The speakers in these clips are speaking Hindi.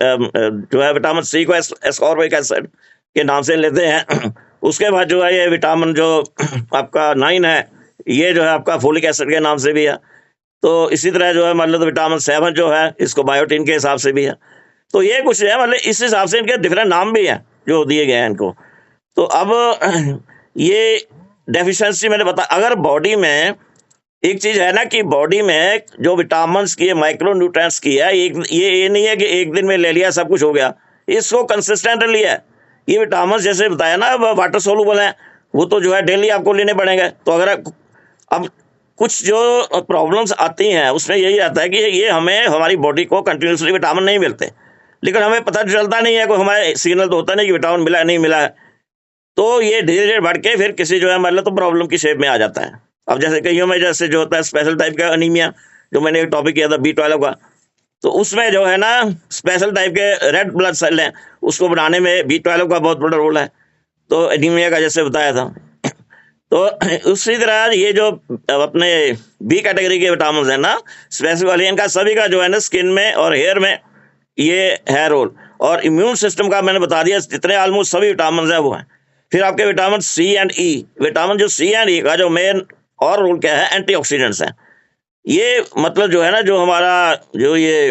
जो है विटामिन सी को एस्कॉर्बिक एसिड के नाम से लेते हैं। उसके बाद जो है ये विटामिन जो आपका 9 है, ये जो है आपका फोलिक एसिड के नाम से भी है। तो इसी तरह जो है मतलब विटामिन 7 जो है इसको बायोटिन के हिसाब से भी है। तो ये कुछ है, मतलब इस हिसाब से इनके डिफरेंट नाम भी हैं जो दिए गए हैं इनको। तो अब ये डेफिशिएंसी मैंने बता, अगर बॉडी में एक चीज है ना कि बॉडी में जो विटामिन की है, माइक्रो न्यूट्रिएंट्स की है, ये नहीं है कि एक दिन में ले लिया सब कुछ हो गया, इसको कंसिस्टेंटली है। ये विटामिन जैसे बताया ना वाटर सोलुबल है, वो तो जो है डेली आपको लेने पड़ेंगे। तो अगर अब कुछ जो प्रॉब्लम्स आती हैं उसमें यही आता है कि ये हमें हमारी बॉडी को कंटिन्यूसली विटामिन नहीं मिलते, लेकिन हमें पता चलता नहीं है, कोई हमारे सिग्नल तो होता नहीं कि विटामिन मिला है नहीं मिला है। तो ये धीरे धीरे बढ़ के फिर किसी जो है मतलब तो प्रॉब्लम की शेप में आ जाता है। अब जैसे कईयों में जैसे जो होता है स्पेशल टाइप का अनीमिया, जो मैंने एक टॉपिक किया था B12 का, तो उसमें जो है ना स्पेशल टाइप के रेड ब्लड सेल हैं, उसको बनाने में B12 का बहुत बड़ा रोल है। तो एनीमिया का जैसे बताया था। तो उसी तरह ये जो अपने बी कैटेगरी के विटामिन है ना स्पेसिफिक वाले, इनका सभी का जो है ना स्किन में और हेयर में ये है रोल। और इम्यून सिस्टम का मैंने बता दिया, जितने ऑलमोस्ट सभी विटामिन है वो हैं। फिर आपके vitamin C and E, vitamin जो सी एंड ई का जो मेन और रोल क्या है, एंटीऑक्सीडेंट्स है। ये मतलब जो है ना जो हमारा जो ये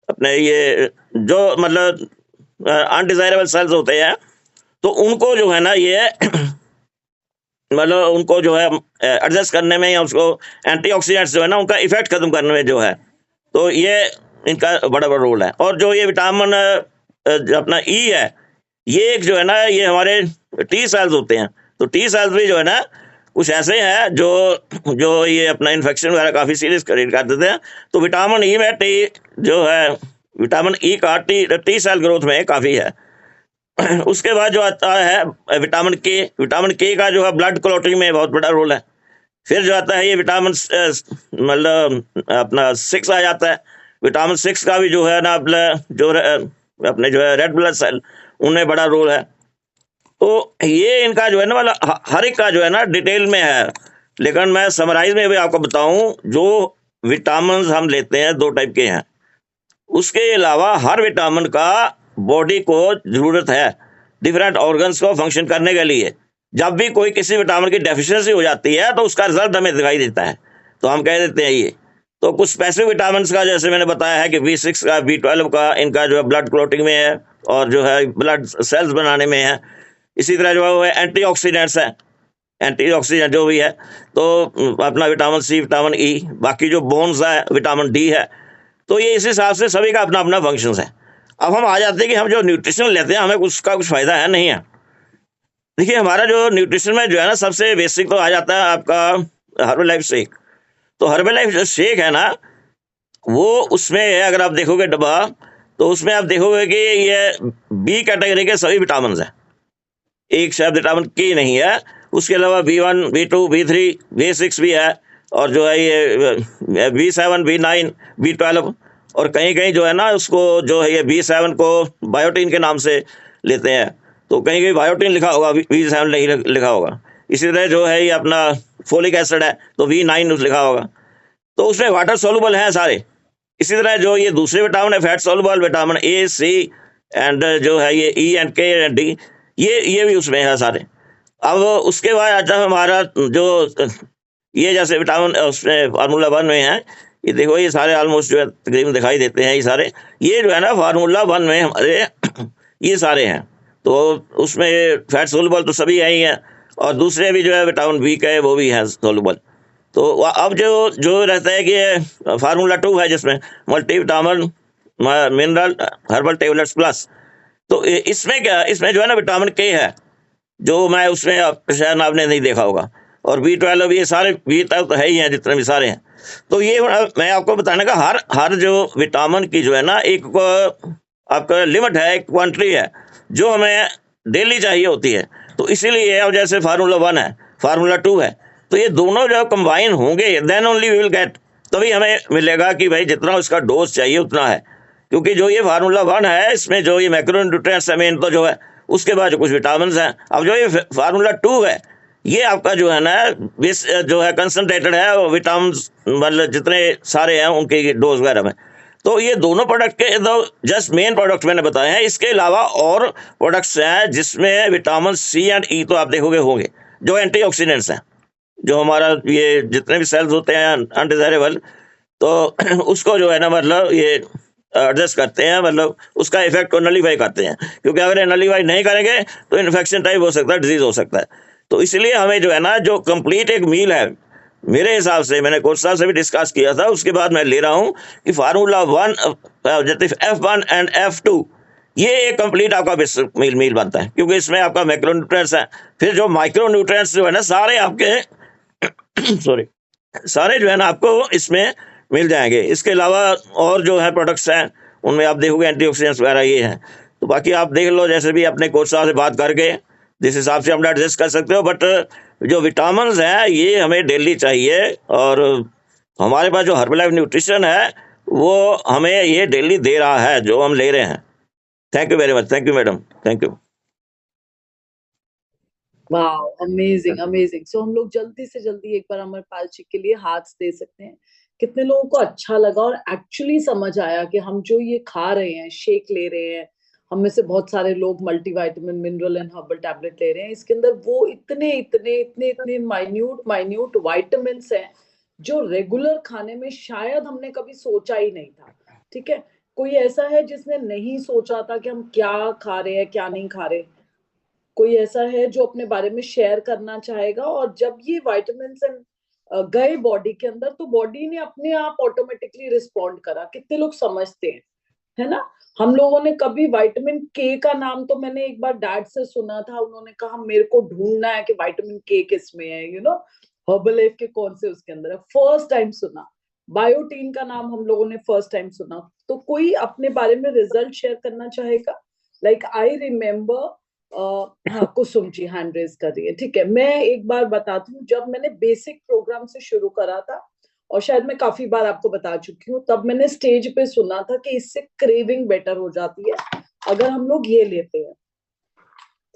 अपने ये जो मतलब अनडिजायरेबल सेल्स होते हैं, तो उनको जो है ना ये मतलब उनको जो है एडजस्ट करने में या उसको एंटीऑक्सीडेंट्स जो है ना उनका इफेक्ट खत्म करने में जो है, तो ये इनका बड़ा बड़ा रोल है। और जो ये विटामिन जो अपना ई है, ये एक जो है ना ये हमारे टी सेल्स होते हैं। तो टी सेल्स भी जो है ना कुछ ऐसे हैं जो जो ये अपना इन्फेक्शन वगैरह काफ़ी सीरियस क्रिएट कर देते हैं। तो विटामिन ई में टी जो है विटामिन ई का टी सेल ग्रोथ में काफ़ी है। उसके बाद जो आता है विटामिन के, विटामिन के का जो है ब्लड क्लॉटिंग में बहुत बड़ा रोल है। फिर जो आता है ये विटामिन मतलब अपना 6 आ जाता है। विटामिन 6 का भी जो है ना जो अपने जो है रेड ब्लड सेल, उनमें बड़ा रोल है। तो ये इनका जो है ना मतलब हर एक का जो है ना डिटेल में है, लेकिन मैं समराइज में भी आपको बताऊं, जो विटामिन हम लेते हैं 2 टाइप के हैं। उसके अलावा हर विटामिन का बॉडी को जरूरत है डिफरेंट ऑर्गन्स को फंक्शन करने के लिए। जब भी कोई किसी विटामिन की डेफिशिएंसी हो जाती है तो उसका रिजल्ट हमें दिखाई देता है, तो हम कह देते हैं ये। तो कुछ स्पेसिफिक विटामिन का जैसे मैंने बताया है कि B6 का, B12 का, इनका जो है ब्लड क्लॉटिंग में है और जो है ब्लड सेल्स बनाने में है। इसी तरह जो है एंटीऑक्सीडेंट्स है, एंटीऑक्सीडेंट जो भी है। तो अपना विटामिन सी, विटामिन ई, बाकी जो बोन्स है विटामिन डी है। तो ये इस हिसाब से सभी का अपना अपना फंक्शन है। अब हम आ जाते हैं कि हम जो न्यूट्रिशन लेते हैं हमें उसका कुछ फ़ायदा है नहीं है। देखिए हमारा जो न्यूट्रिशन में जो है ना सबसे बेसिक तो आ जाता है आपका हर्बल लाइफ शेक। तो हर्बल लाइफ जो शेक है ना वो उसमें है, अगर आप देखोगे डब्बा तो उसमें आप देखोगे कि ये बी कैटेगरी के सभी विटामिन हैं, एक शायद विटामिन के नहीं है। उसके अलावा B1, B2, B3, B6 भी है, और जो है ये B7, B9, B12, और कहीं कहीं जो है ना उसको जो है ये B7 को बायोटिन के नाम से लेते हैं। तो कहीं कहीं बायोटिन लिखा होगा, B7 नहीं लिखा होगा। इसी तरह जो है ये अपना फोलिक एसिड है तो V9 लिखा होगा। तो उसमें वाटर सोलुबल हैं सारे। इसी तरह जो ये दूसरे विटामिन है fat soluble, vitamin A, C and जो है ये E and K and D, ये भी उसमें है सारे। अब उसके बाद आता है हमारा जो ये जैसे विटामिन उसमें फार्मूला 1 में है, ये देखो ये सारे ऑलमोस्ट जो है तकरीबन दिखाई देते हैं। ये सारे ये जो है ना फार्मूला 1 में हमारे ये सारे हैं। तो उसमें फैट सोलुबल तो सभी है ही हैं, और दूसरे भी जो है विटामिन B का है वो भी है सोलुबल। तो अब जो रहता है कि फार्मूला 2 है जिसमें multi vitamin mineral herbal tablets plus. तो इसमें क्या, इसमें जो है ना विटामिन के है, जो मैं उसमें शायद आपने नहीं देखा होगा, और B12, ये सारे बी तक तो है ही हैं जितने भी सारे हैं। तो ये मैं आपको बताने का हर जो विटामिन की जो है ना एक आपका लिमिट है, एक क्वांटिटी है जो हमें डेली चाहिए होती है। तो इसीलिए अब जैसे फार्मूला 1 है, फार्मूला 2 है, तो ये दोनों जब कंबाइन होंगे then only we will get, तभी हमें मिलेगा कि भाई जितना उसका डोज चाहिए उतना है। क्योंकि जो ये फार्मूला 1 है इसमें जो ये मैक्रोन्यूट्रिएंट्स है मेन तो जो है, उसके बाद जो कुछ विटामिन हैं। अब जो ये फार्मूला 2 है ये आपका जो है ना जो है कंसनट्रेटेड है विटामिन, मतलब जितने सारे हैं उनके डोज वगैरह में। तो ये दोनों प्रोडक्ट के दो जस्ट मेन प्रोडक्ट मैंने बताए हैं। इसके अलावा और प्रोडक्ट्स हैं जिसमें विटामिन सी एंड ई तो आप देखोगे होंगे, जो एंटीऑक्सीडेंट्स हैं, जो हमारा ये जितने भी सेल्स होते हैं अनडिजायरेबल, तो उसको जो है ना मतलब ये एडजस्ट करते हैं, मतलब उसका इफेक्ट को नलीफाई करते हैं, क्योंकि अगर ये नलीफाई नहीं करेंगे तो इन्फेक्शन टाइप हो सकता है, डिजीज हो सकता है। तो इसलिए हमें जो है ना जो कंप्लीट एक मील है, मेरे हिसाब से मैंने कोच साहब से भी डिस्कस किया था, उसके बाद मैं ले रहा हूँ कि फार्मूला 1 F1 एंड F2 ये एक कंप्लीट आपका मील मील बनता है, क्योंकि इसमें आपका मैक्रोन्यूट्रिएंट्स है। फिर जो माइक्रोन्यूट्रिएंट्स जो है ना सारे आपके सॉरी सारे जो है ना आपको इसमें मिल जाएंगे। इसके अलावा और जो है प्रोडक्ट्स हैं उनमें आप देखोगे एंटीऑक्सीडेंट्स वगैरह ये हैं। तो बाकी आप देख लो, जैसे भी अपने कोच साहब से बात करके जिस हिसाब से हम एडजस्ट कर सकते हो, बट जो विटामिन हैं ये हमें डेली चाहिए, और हमारे पास जो हर्बलाइफ न्यूट्रिशन है वो हमें ये डेली दे रहा है, जो हम ले रहे हैं। Thank you very much. Thank you madam, thank you. Wow, amazing amazing. So हम लोग जल्दी से जल्दी एक बार अमरपाल जी के लिए हाथ दे सकते हैं। कितने लोगों को अच्छा लगा और एक्चुअली समझ आया कि हम जो ये खा रहे हैं, शेक ले रहे हैं, हम में से बहुत सारे लोग multivitamin, mineral and herbal tablet ले रहे हैं, इसके अंदर वो इतने इतने इतने इतने माइन्यूट माइन्यूट वाइटामिन हैं जो रेगुलर खाने में शायद हमने कभी सोचा ही नहीं था। ठीक है, कोई ऐसा है जिसने नहीं सोचा था कि हम क्या खा रहे हैं, क्या नहीं खा रहे? कोई ऐसा है जो अपने बारे में शेयर करना चाहेगा? और जब ये वाइटामिन गए बॉडी के अंदर, तो बॉडी ने अपने आप ऑटोमेटिकली रिस्पॉन्ड करा। कितने लोग समझते हैं, है ना? हम लोगों ने कभी विटामिन के का नाम तो मैंने एक बार डैड से सुना था, उन्होंने कहा मेरे को ढूंढना है कि विटामिन के किसमें है, हर्बलाइफ के कौन से उसके अंदर है, फर्स्ट टाइम सुना। बायोटीन का नाम हम लोगों ने फर्स्ट टाइम सुना। तो कोई अपने बारे में रिजल्ट शेयर करना चाहेगा? लाइक आई रिमेम्बर, हाँ, कुसुम जी हैंड रेज कर रही है। ठीक है, मैं एक बार बताती हूँ। जब मैंने बेसिक प्रोग्राम से शुरू करा था, और शायद मैं काफी बार आपको बता चुकी हूँ, तब मैंने स्टेज पे सुना था कि इससे क्रेविंग बेटर हो जाती है अगर हम लोग ये लेते हैं।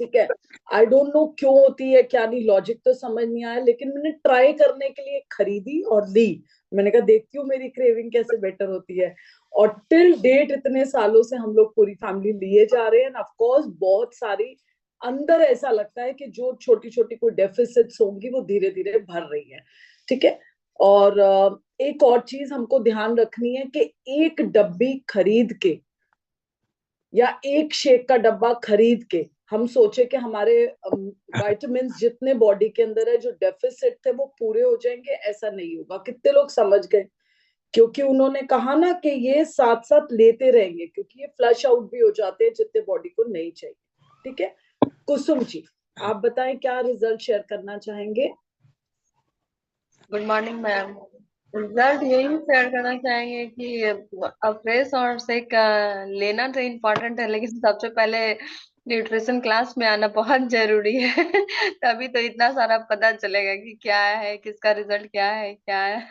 ठीक है, आई डोंट नो क्यों होती है, क्या नहीं, लॉजिक तो समझ नहीं आया, लेकिन मैंने ट्राई करने के लिए खरीदी और ली। मैंने कहा देखती हूँ मेरी क्रेविंग कैसे बेटर होती है। और टिल डेट इतने सालों से हम लोग पूरी फैमिली लिए जा रहे हैं। ऑफ कोर्स बहुत सारी अंदर ऐसा लगता है कि जो छोटी छोटी कोई डेफिसिट्स होंगी वो धीरे धीरे भर रही है। ठीक है, और एक और चीज हमको ध्यान रखनी है कि एक डब्बी खरीद के या एक शेक का डब्बा खरीद के हम सोचे कि हमारे विटामिन जितने बॉडी के अंदर है जो डेफिसिट थे वो पूरे हो जाएंगे, ऐसा नहीं होगा। कितने लोग समझ गए? क्योंकि उन्होंने कहा ना कि ये साथ साथ लेते रहेंगे, क्योंकि ये फ्लश आउट भी हो जाते हैं जितने बॉडी को नहीं चाहिए। ठीक है, कुसुम जी आप बताएं क्या रिजल्ट शेयर करना चाहेंगे? Good morning ma'am. रिजल्ट यही शेयर करना चाहेंगे कि फ्रेश और सेक लेना तो इम्पोर्टेंट है, लेकिन सबसे पहले न्यूट्रिशन क्लास में आना बहुत जरूरी है। तभी तो इतना सारा पता चलेगा कि क्या है, किसका रिजल्ट क्या है क्या है।